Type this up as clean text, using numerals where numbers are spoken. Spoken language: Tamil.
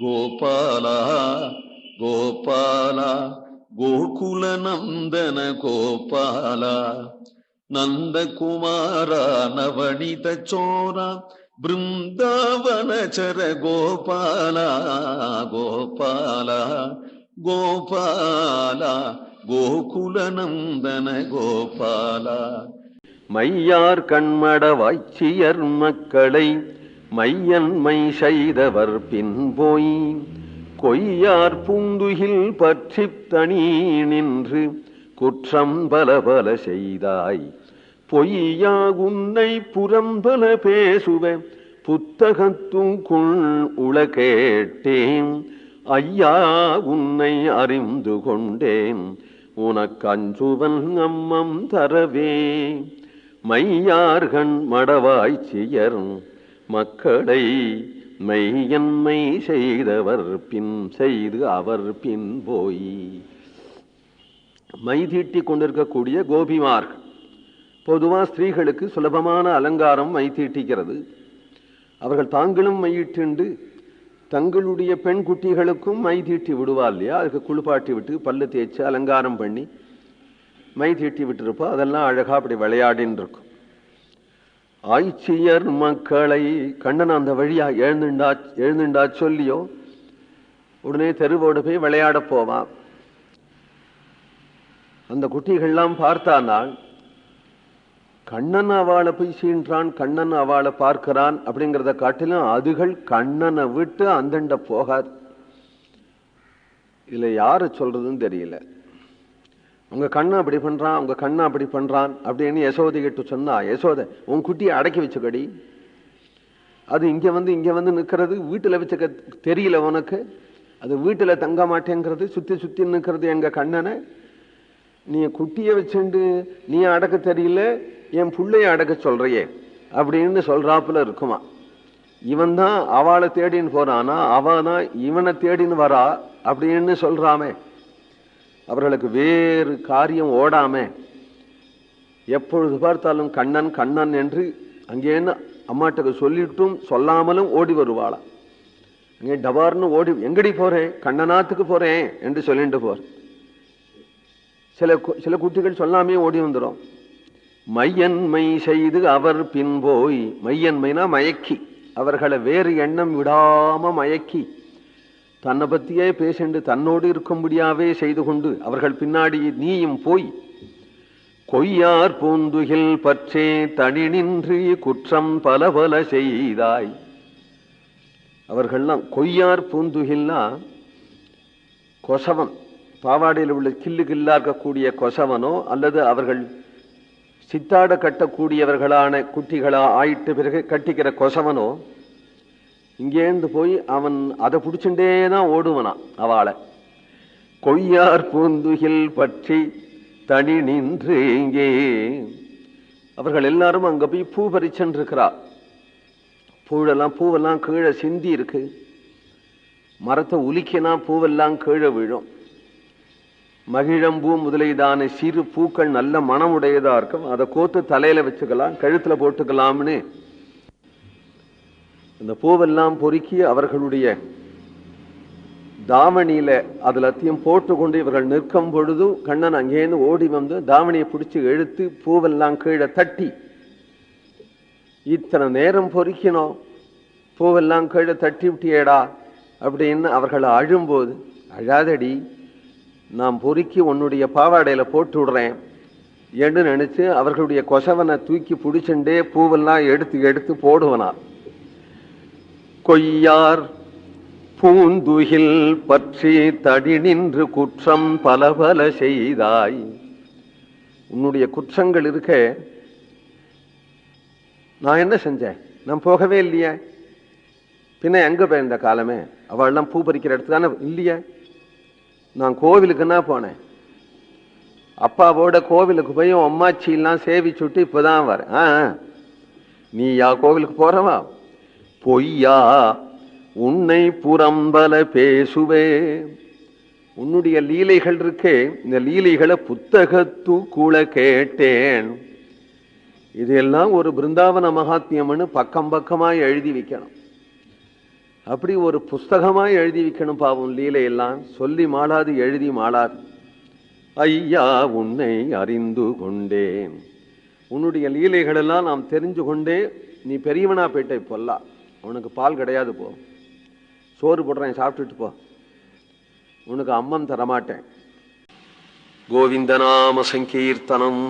ಗೋಪಾಲ ಗೋಪಾಲ ಗೋಕುಲ ನಂದನ ಗೋಪಾಲ ನಂದಕುಮಾರ ನವನಿತ ಚೋರ ಬೃಂದಾವನಚರ ಗೋಪಾಲ ಗೋಪಾಲ ಗೋಪಾಲ கோகுல நந்தன கோபால. மையார் கண்மட வாய்ச்சியர் மக்களை மையன்மை செய்தவர் பின் போய் கொய்யார் பூந்துகில் பற்றி தனி நின்று குற்றம் பல பல செய்தாய். பொய்யா உன்னை புறம்பல பேசுவ புத்தகத்துக்குள் உள கேட்டேன். ஐயா உன்னை அறிந்து கொண்டேன் உனக்கஞ்சுவன் அம்மம் தரவே. மையார்கண் மடவாய்ச்சியர் மக்களை மெய்யன்மை செய்தவர் பின் செய்து அவர் பின் போய். மை தீட்டி கொண்டிருக்கக்கூடிய கோபிமார்கள். பொதுவாக ஸ்திரீகளுக்கு சுலபமான அலங்காரம் மை தீட்டிக்கிறது. அவர்கள் தாங்களும் மையிட்டு தங்களுடைய பெண் குட்டிகளுக்கும் மை தீட்டி விடுவா இல்லையா? அதுக்கு குளிப்பாட்டி விட்டு பல்லு தேய்ச்சி அலங்காரம் பண்ணி மை தீட்டி விட்டுருப்பா. அதெல்லாம் அழகா அப்படி விளையாடின்னு இருக்கும். ஆய்ச்சியர் மக்களை கண்ணன் அந்த வழியா எழுந்துண்டா சொல்லியோ உடனே தெருவோடு போய் விளையாட போவான். அந்த குட்டிகள்லாம் பார்த்தானால் கண்ணன் அவளை போய் சீன்றான், கண்ணன் அவளை பார்க்கிறான் அப்படிங்கிறத காட்டிலும் அதுகள் கண்ணனை விட்டு அந்தண்ட போகாது. இதுல யாரு சொல்றதுன்னு தெரியல. உங்க கண்ணை அப்படி பண்றான், உங்க கண்ணை அப்படி பண்றான் அப்படின்னு யசோதை கிட்ட சொன்னா, யசோதை உன் குட்டியை அடக்கி வச்சுக்கடி, அது இங்க வந்து நிக்கிறது வீட்டுல வச்சுக்க தெரியல உனக்கு, அது வீட்டுல தங்க மாட்டேங்கிறது, சுத்தி சுத்தி நிற்கிறது எங்க கண்ணனை, நீ குட்டிய வச்சுண்டு நீ அடக்க தெரியல என் புள்ளைய அடக்க சொல்றையே அப்படின்னு சொல்றாப்புல இருக்குமா. இவன் தான் அவளை தேடின்னு போறானா, அவதான் இவனை தேடின்னு வரா அப்படின்னு சொல்றாமே. அவர்களுக்கு வேறு காரியம் ஓடாம எப்பொழுது பார்த்தாலும் கண்ணன் கண்ணன் என்று அங்கேன்னு அம்மாட்டுக்கு சொல்லிட்டும் சொல்லாமலும் ஓடி வருவாளாம். அங்கே டபார்னு ஓடி எங்கடி போறேன், கண்ணனாத்துக்கு போறேன் என்று சொல்லிட்டு போற. சில குட்டிகள் சொல்லாமே ஓடி வந்துடும். மையன்மை செய்து அவர் பின் போய், மையன்மைனா மயக்கி, அவர்களை வேறு எண்ணம் விடாம மயக்கி தன்னை பத்தியே பேசிண்டு தன்னோடு இருக்கும்படியாவே செய்து கொண்டு அவர்கள் பின்னாடி நீயும் போய் கொய்யார் பூந்துகில் பற்றே தனி நின்று குற்றம் பல பல செய்தாய். அவர்கள்லாம் கொய்யார் பூந்துகில்னா கொசவன், பாவாடையில் உள்ள கில்லு கில்லா இருக்கக்கூடிய கொசவனோ அல்லது அவர்கள் சித்தாட கட்டக்கூடியவர்களான குட்டிகளா ஆயிட்டு பிறகு கட்டிக்கிற கொசவனோ இங்கேந்து போய் அவன் அதை பிடிச்சுட்டேதான் ஓடுவனா அவளை. கொய்யார் பூந்துகில் பற்றி தனி நின்று இங்கே அவர்கள் எல்லாரும் அங்க போய் பூ பறிச்சென்றிருக்கிறா. பூவெல்லாம் கீழே சிந்தி இருக்கு. மரத்தை உலிக்கினா பூவெல்லாம் கீழே விழும். மகிழம்பூ முதலைதான சிறு பூக்கள் நல்ல மனமுடையதா இருக்கும். அதை கோத்து தலையில வச்சுக்கலாம், கழுத்துல போட்டுக்கலாம்னு இந்த பூவெல்லாம் பொறுக்கி அவர்களுடைய தாவணியில அதுலத்தையும் போட்டுக்கொண்டு இவர்கள் நிற்கும் பொழுது கண்ணன் அங்கேருந்து ஓடி வந்து தாவணியை பிடிச்சு இழுத்து பூவெல்லாம் கீழே தட்டி, இத்தனை நேரம் பொறுக்கினோம் பூவெல்லாம் கீழே தட்டி விட்டியேடா அப்படின்னு அவர்கள் அழும்போது, அழாதடி நான் பொறுக்கி உன்னுடைய பாவாடையில போட்டு விடுறேன் என்று நினைச்சு அவர்களுடைய கொசவனை தூக்கி பிடிச்சுண்டே பூவெல்லாம் எடுத்து எடுத்து போடுவனா. கொய்யார் பூந்துகில் பற்றி தடி நின்று குற்றம் பல பல செய்தாய். உன்னுடைய குற்றங்கள் இருக்க நான் என்ன செஞ்சேன்? நான் போகவே இல்லையே. பின்ன எங்க போய் இந்த காலமே அவள்லாம் பூ பறிக்கிற இடத்து தானே இல்லையே. நான் கோவிலுக்குன்னா போனேன். அப்பாவோட கோவிலுக்கு போய் அம்மாச்சியெல்லாம் சேவிச்சுட்டு இப்பதான் வரேன். நீ யா கோவிலுக்கு போறவா? பொய்யா உன்னை புறம்பல பேசுவே. உன்னுடைய லீலைகள் இருக்கே, இந்த லீலைகளை புத்தகத்துக்குள்ள கேட்டேன். இதெல்லாம் ஒரு பிருந்தாவன மகாத்மியம்னு பக்கம் பக்கமா எழுதி வைக்கணும். அப்படி ஒரு புஸ்தகமாய் எழுதி வைக்கணும் பாவம் லீலையெல்லாம். சொல்லி மாளாது, எழுதி மாளாது. ஐயா உன்னை அறிந்து கொண்டேன், உன்னுடைய லீலைகளெல்லாம் நாம் தெரிஞ்சு கொண்டே நீ பெரியவனா போயிட்ட. இப்போல்லாம் உனக்கு பால் கிடையாது, போ சோறு போடுறேன் சாப்பிட்டுட்டு போ, உனக்கு அம்மம் தரமாட்டேன். கோவிந்தநாம சங்கீர்த்தனம்.